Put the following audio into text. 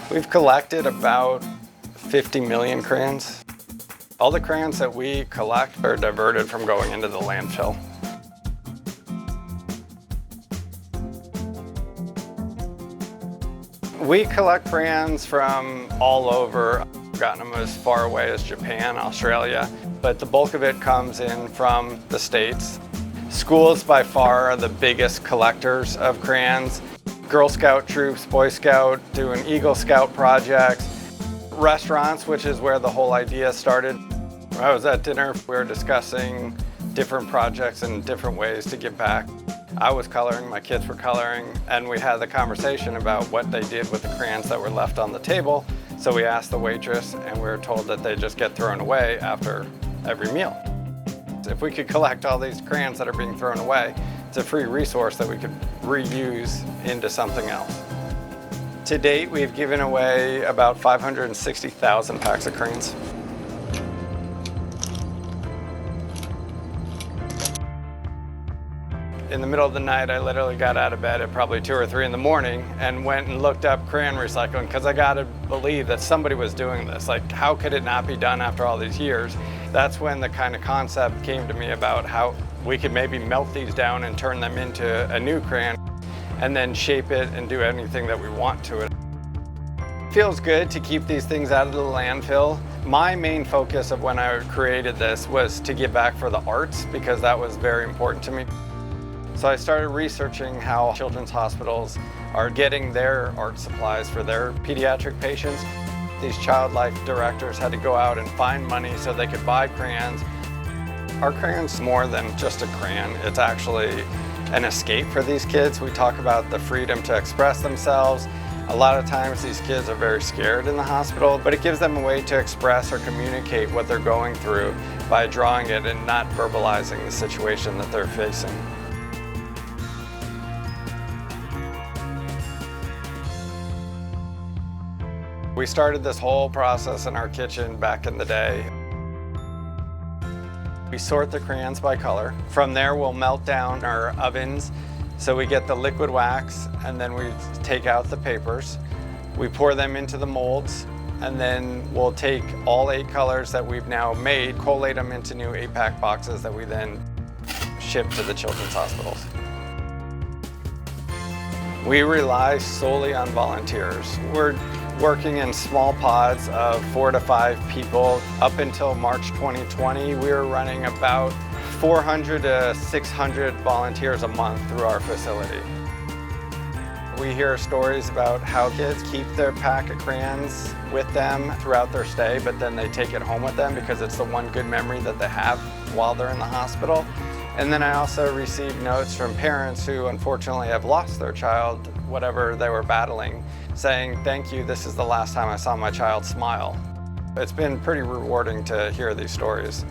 We've collected about 50 million crayons. All the crayons that we collect are diverted from going into the landfill. We collect crayons from all over. We've gotten them as far away as Japan, Australia, but the bulk of it comes in from the States. Schools by far are the biggest collectors of crayons. Girl Scout troops, Boy Scout, doing Eagle Scout projects. Restaurants, which is where the whole idea started. When I was at dinner, we were discussing different projects and different ways to give back. I was coloring, my kids were coloring, and we had the conversation about what they did with the crayons that were left on the table. So we asked the waitress, and we were told that they just get thrown away after every meal. If we could collect all these crayons that are being thrown away, it's a free resource that we could reuse into something else. To date, we've given away about 560,000 packs of crayons. In the middle of the night, I literally got out of bed at probably 2 or 3 in the morning and went and looked up crayon recycling because I gotta believe that somebody was doing this. Like, how could it not be done after all these years? That's when the kind of concept came to me about how we could maybe melt these down and turn them into a new crayon and then shape it and do anything that we want to it. It feels good to keep these things out of the landfill. My main focus of when I created this was to give back for the arts because that was very important to me. So I started researching how children's hospitals are getting their art supplies for their pediatric patients. These child life directors had to go out and find money so they could buy crayons. Our crayon's more than just a crayon. It's actually an escape for these kids. We talk about the freedom to express themselves. A lot of times these kids are very scared in the hospital, but it gives them a way to express or communicate what they're going through by drawing it and not verbalizing the situation that they're facing. We started this whole process in our kitchen back in the day. We sort the crayons by color. From there, we'll melt down our ovens so we get the liquid wax, and then we take out the papers. We pour them into the molds, and then we'll take all 8 colors that we've now made, collate them into new 8-pack boxes that we then ship to the children's hospitals. We rely solely on volunteers. We're working in small pods of 4 to 5 people. Up until March 2020, we were running about 400 to 600 volunteers a month through our facility. We hear stories about how kids keep their pack of crayons with them throughout their stay, but then they take it home with them because it's the one good memory that they have while they're in the hospital. And then I also receive notes from parents who unfortunately have lost their child, whatever they were battling, saying, "Thank you, this is the last time I saw my child smile." It's been pretty rewarding to hear these stories.